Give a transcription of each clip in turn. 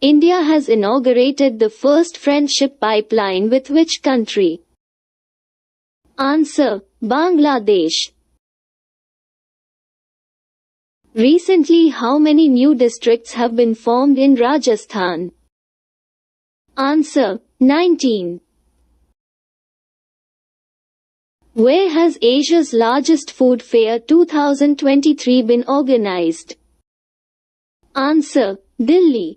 India has inaugurated the first friendship pipeline with which country? Answer: Bangladesh. Recently, how many new districts have been formed in Rajasthan? Answer: 19. Where has Asia's largest food fair 2023 been organized? Answer: Delhi.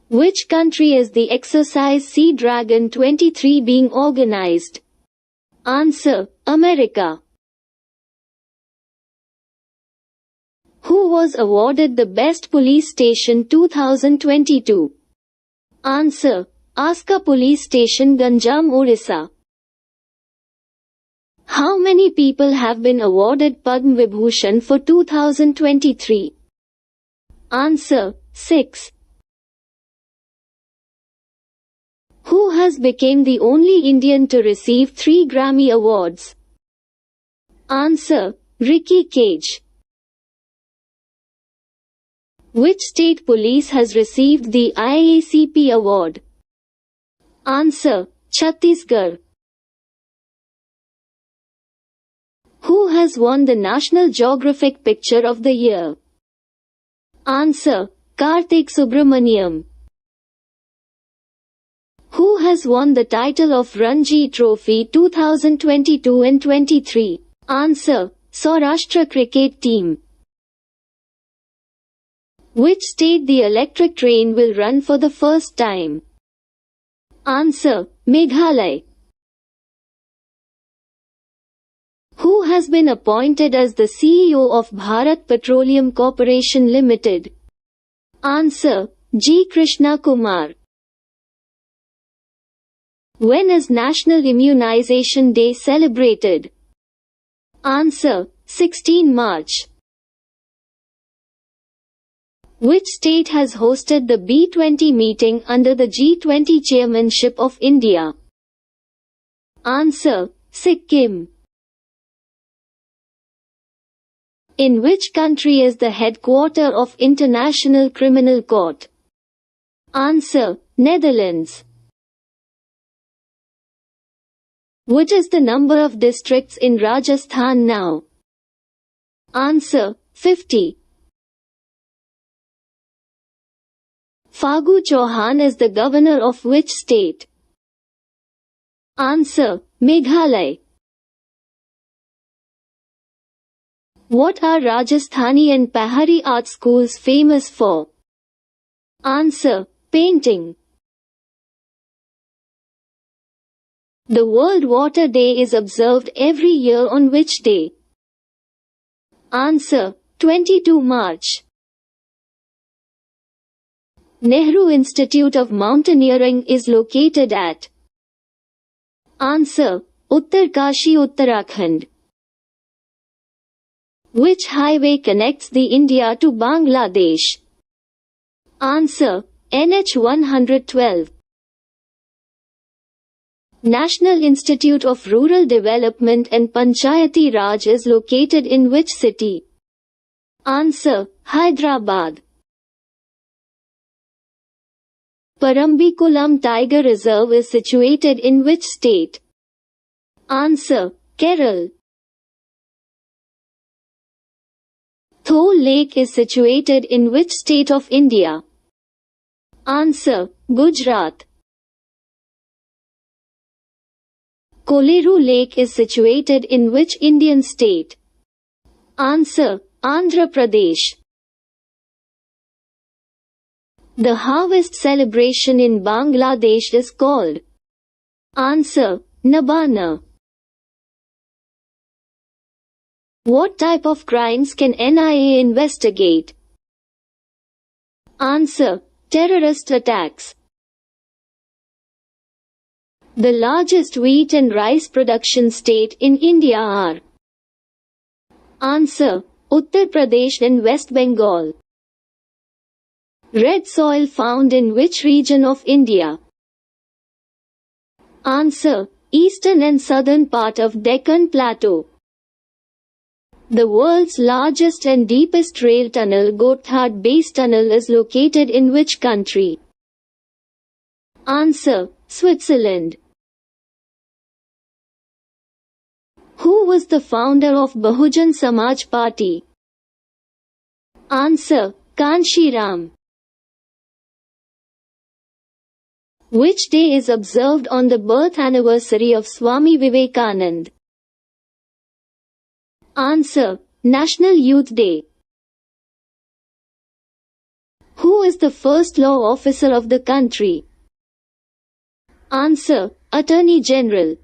Which country is the exercise Sea Dragon 23 being organized? Answer: America. Who was awarded the Best Police Station 2022? Answer: Aska Police Station, Ganjam, Orissa. How many people have been awarded Padma Vibhushan for 2023? Answer: 6. Who has become the only Indian to receive 3 Grammy Awards? Answer: Ricky Cage. Which state police has received the IACP award? Answer: Chhattisgarh. Who has won the National Geographic Picture of the Year? Answer: Karthik Subramaniam. Who has won the title of Ranji Trophy 2022 and 23? Answer: Saurashtra Cricket Team. Which state the electric train will run for the first time? Answer: Meghalaya. Who has been appointed as the CEO of Bharat Petroleum Corporation Limited? Answer: G. Krishna Kumar. When is National Immunization Day celebrated? Answer: 16 March. Which state has hosted the B20 meeting under the G20 chairmanship of India? Answer: Sikkim. In which country is the headquarters of International Criminal Court? Answer: Netherlands. What is the number of districts in Rajasthan now? Answer: 50. Fagu Chauhan is the governor of which state? Answer: Meghalaya. What are Rajasthani and Pahari art schools famous for? Answer: painting. The World Water Day is observed every year on which day? Answer: 22 March. Nehru Institute of Mountaineering is located at? Answer: Uttarkashi, Uttarakhand. Which highway connects the India to Bangladesh? Answer: NH 112. National Institute of Rural Development and Panchayati Raj is located in which city? Answer: Hyderabad. Parambikulam Tiger Reserve is situated in which state? Answer: Kerala. Thol Lake is situated in which state of India? Answer: Gujarat. Koleru Lake is situated in which Indian state? Answer: Andhra Pradesh. The harvest celebration in Bangladesh is called? Answer: Nabana. What type of crimes can NIA investigate? Answer: terrorist attacks. The largest wheat and rice production state in India are? Answer: Uttar Pradesh and West Bengal. Red soil found in which region of India? Answer: eastern and southern part of Deccan Plateau. The world's largest and deepest rail tunnel, Gotthard Base Tunnel, is located in which country? Answer: Switzerland. Who was the founder of Bahujan Samaj Party? Answer: Kanshiram. Which day is observed on the birth anniversary of Swami Vivekanand? Answer: National Youth Day. Who is the first law officer of the country? Answer: Attorney General.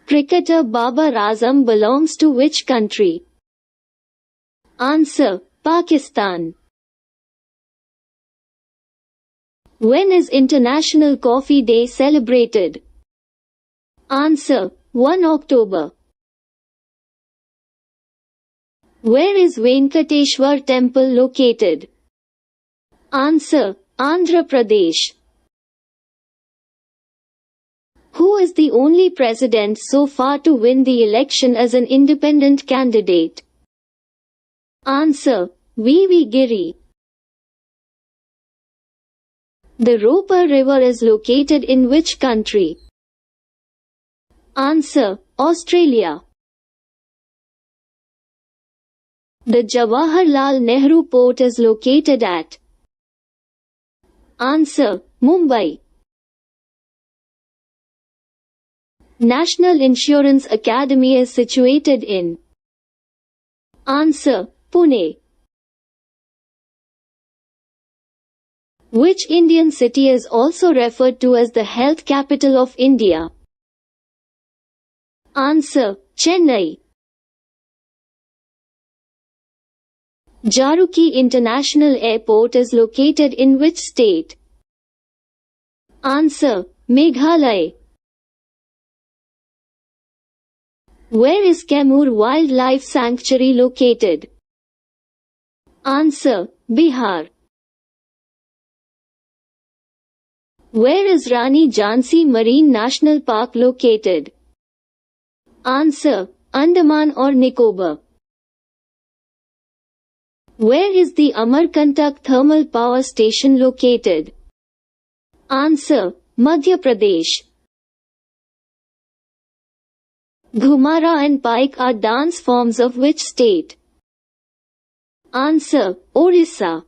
Cricketer Babar Azam belongs to which country? Answer: Pakistan. When is International Coffee Day celebrated? Answer: 1 October. Where is Venkateshwar Temple located? Answer: Andhra Pradesh. Who is the only president so far to win the election as an independent candidate? Answer: V.V. Giri. The Roper River is located in which country? Answer: Australia. The Jawaharlal Nehru Port is located at? Answer: Mumbai. National Insurance Academy is situated in? Answer: Pune. Which Indian city is also referred to as the health capital of India? Answer: Chennai. Jaruki International Airport is located in which state? Answer: Meghalaya. Where is Kemur Wildlife Sanctuary located? Answer: Bihar. Where is Rani Jhansi Marine National Park located? Answer: Andaman or Nicobar. Where is the Amarkantak Thermal Power Station located? Answer: Madhya Pradesh. Ghumara and Paik are dance forms of which state? Answer: Orissa.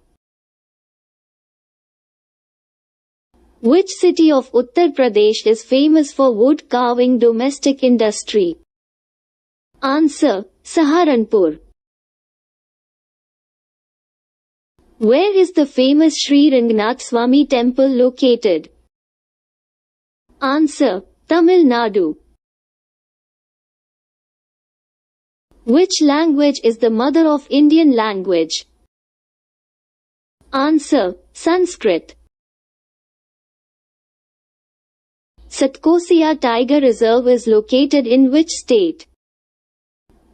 Which city of Uttar Pradesh is famous for wood carving domestic industry? Answer: Saharanpur. Where is the famous Sri Ranganath Swami temple located? Answer: Tamil Nadu. Which language is the mother of Indian language? Answer: Sanskrit. Satkosia Tiger Reserve is located in which state?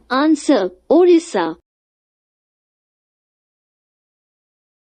Answer: Orissa.